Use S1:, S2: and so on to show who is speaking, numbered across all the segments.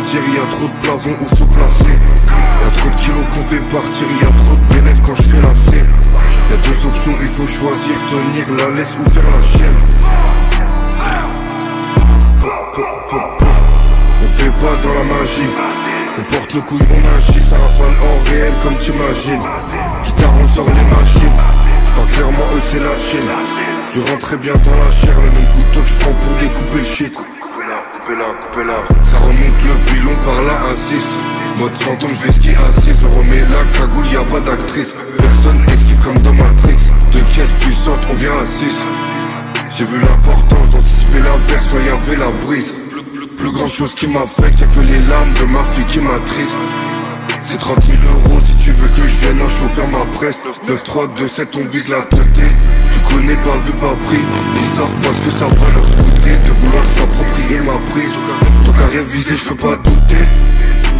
S1: refroidir, y'a trop de plavons où faut placer. Y'a trop de kilos qu'on fait partir, y'a trop de bénéfices quand je fais la C. Y'a deux options, il faut choisir, tenir la laisse ou faire la chienne. On fait pas dans la magie, on porte nos couilles, on agit, ça rafale en réel comme t'imagines. Guitare, on sort les machines, j'parle clairement eux c'est la Chine. Je rentrais bien dans la chair, le même couteau que j'prends pour découper le shit. Coupez-la. Ça remonte le pilon par la A6. Mode fantôme, je vais skier à 6. On remet la cagoule, y'a pas d'actrice. Personne esquive comme dans Matrix. Deux caisses puissantes, on vient à 6. J'ai vu l'importance d'anticiper l'averse quand y'avait la brise. Plus grand chose qui m'affecte, y'a que les larmes de ma fille qui m'attristent. C'est 30 000 euros si tu veux que je vienne en chauffer ma presse. 9, 3, 2, 7, on vise la tête. Tu connais pas vu pas pris. Ils savent pas ce que ça va leur coûter de vouloir s'approprier ma prise. Ton carrière visée, je peux pas douter.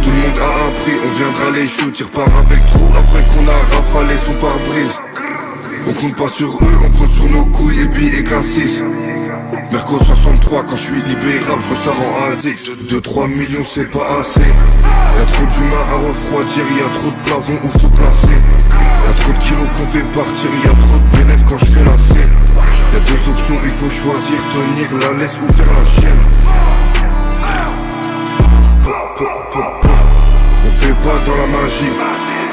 S1: Tout le monde a un prix, on viendra les choux. Tu repars avec trop après qu'on a rafalé son pare-brise. On compte pas sur eux, on compte sur nos couilles et billets cassis. Merco 63, quand je suis libérable, je ressors en ASIX. 2-3 millions c'est pas assez. Y'a trop d'humains à refroidir, y'a trop de plavons où faut placer. Y'a trop de kilos qu'on fait partir, y'a trop de bénéfices quand je fais la C. Y'a deux options, il faut choisir, tenir la laisse ou faire la chienne. On fait pas dans la magie,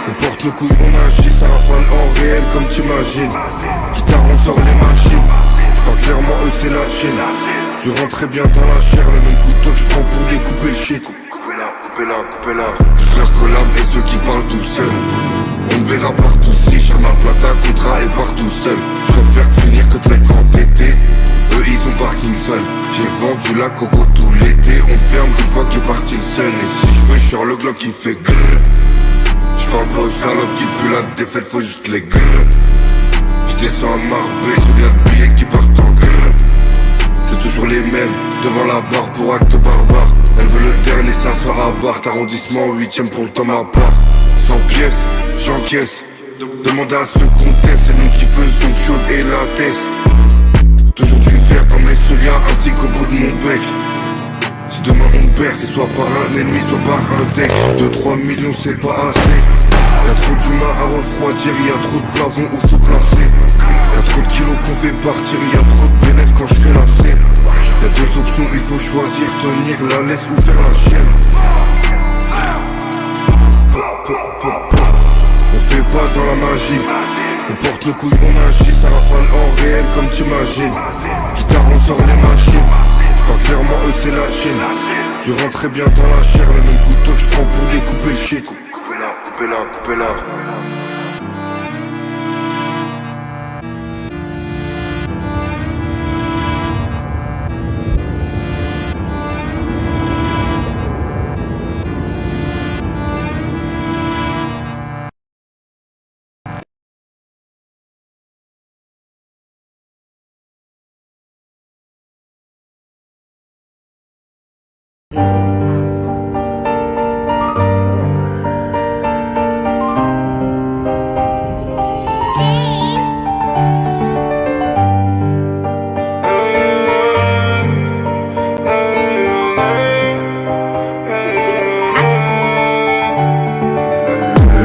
S1: on porte nos couilles, on agit, ça rafale en réel comme t'imagines. Guitare, on sort les machines, j'parle clairement eux c'est la Chine. Je rentrais bien dans la chair, le même couteau que j'prends pour découper le shit. Coupez-la. Frère collab et ceux qui parlent tout seuls. On me verra partout si j'ai ma plata, contrat et partout seul. Je préfère te finir que te mettre entêté. Eux ils ont parking seul. J'ai vendu la coco tout l'été. On ferme une fois qu'il est parti le seul. Et si je veux, je sors le Glock qui fait grrr. J'parle pas aux salopes qui puent la défaite, faut juste les grrr. J'descends à Marbella, souviens de billets qui partent en grrr. C'est toujours les mêmes, devant la barre pour acte barbare. Elle veut le dernier, c'est un soir à Barthes. Arrondissement 8ème pour le temps à part. 100 pièces, j'encaisse. Demande à ceux qu'on teste, c'est nous qui faisons chaude et la tête. Toujours du fer dans mes souliers ainsi qu'au bout de mon bec. Si demain on perd, c'est soit par un ennemi, soit par un deck. 2-3 millions c'est pas assez. Y'a trop d'humains à refroidir, y'a trop de plavons où faut placer. Y'a trop de kilos qu'on fait partir, y'a trop de bénéfices quand je fais la C. Y'a deux options, il faut choisir, tenir la laisse ou faire la chienne. On fait pas dans la magie, on porte nos couilles, on agit, ça rafale en réel comme t'imagines. Guitare, on sort les machines, j'parle clairement eux c'est la Chine. Je rentrais bien dans la chair, le même couteau que j'prends pour découper le shit. Coupez-la.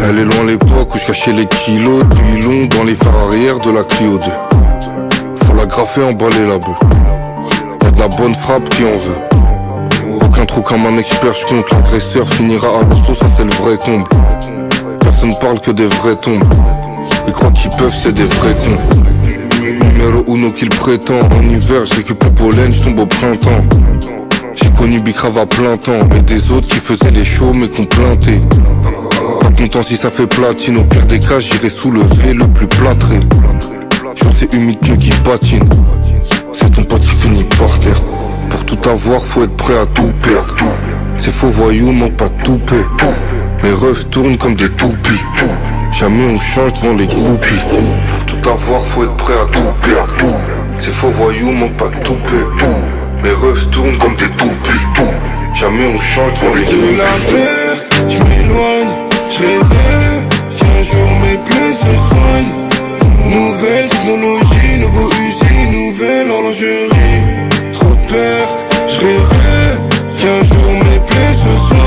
S1: Elle est loin l'époque où je cachais les kilos depuis long dans les phares arrière de la Clio 2. Faut la graffer, emballer la bœuf. Y'a de la bonne frappe qui en veut. Aucun trou comme un expert, je compte. L'agresseur finira à l'hosto, ça c'est le vrai comble. Personne parle que des vrais tombes. Ils croient qu'ils peuvent, c'est des vrais cons. Numéro uno qu'il prétend. En hiver, je récupère le pollen, je tombe au printemps. J'ai connu Bicrave à plein temps. Et des autres qui faisaient les shows mais qu'on planté. Pas content si ça fait platine. Au pire des cas, j'irai soulever le plus plâtré. J'suis c'est humide pneu qui patine. C'est ton pote qui finit par terre. Pour tout avoir, faut être prêt à tout perdre. Ces faux voyous manquent pas de toupet. Mes refs tournent comme des toupies. Jamais on change devant les groupies. Pour tout avoir, faut être prêt à tout perdre. Ces faux voyous manquent pas de toupet. Mes refs tournent comme des toupies. Jamais on change devant les groupies.
S2: De la perte, j'm'éloigne. J'rêvais qu'un jour mes plaies se soignent. Nouvelle technologie, nouveau usine, nouvelle horlogerie. Trop de pertes, j'rêvais qu'un jour mes plaies se soignent.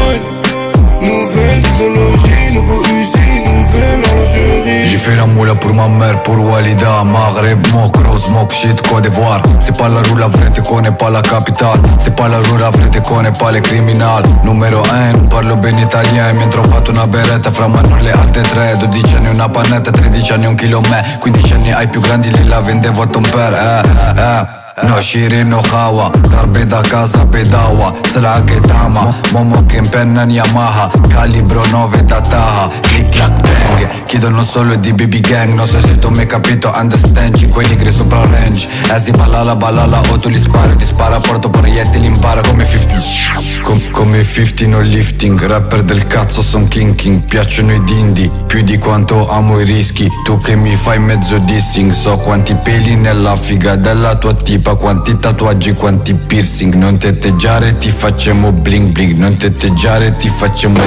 S3: fais la moula pour ma mère, pour Walida. Maghreb, Mok, Rose, Mok, shit, Côte d'Ivoire. C'est pas la rue la vraie, te connais pas la capitale. C'est pas la rue la vraie, te connais pas les criminali. Numero 1, non parlo bene italiano. Mi han trovato una beretta, fra me non le alte 3. 12 anni una pannetta, 13 anni un chilo me. 15 anni ai più grandi, li la vendevo a Tomper, No Shirin no Hawa, darbe da casa bedawa. Sala che tama, momo che impenna Yamaha. Calibro 9 da Taha, click clack bang. Chiedono solo di BB gang, non so se tu mi hai capito, understand. 5 nigri sopra il range, si balala o tu li sparo. Ti spara, porto proiettili, impara come 50. Come 50 no lifting, rapper del cazzo son king. Piacciono i dindi, più di quanto amo i rischi. Tu che mi fai mezzo dissing, so quanti peli nella figa della tua tipa, quanti tatuaggi, quanti piercing. Non tetteggiare, ti facciamo bling bling. Non tetteggiare, ti facciamo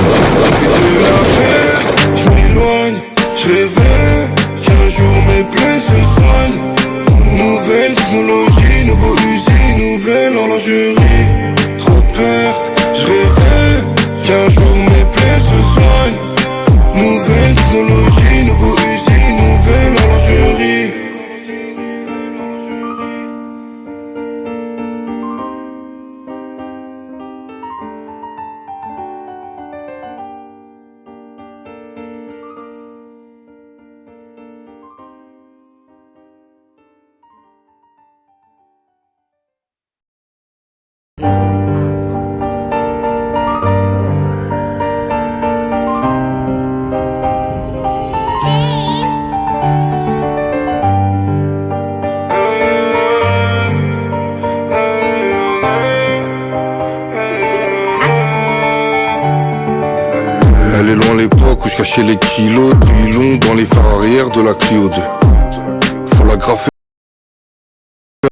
S2: Je m'éloigne, je rêvais qu'un jour mes plaies se soignent. Nouvelle technologie, nouveau usine, nouvelle horlogerie. Trop de pertes, je rêvais qu'un jour mes plaies se soignent. Nouvelle technologie, nouveau usine, nouvelle horlogerie.
S1: Elle est loin l'époque où je cachais les kilos de bilons dans les phares arrière de la Clio 2. Faut la graffer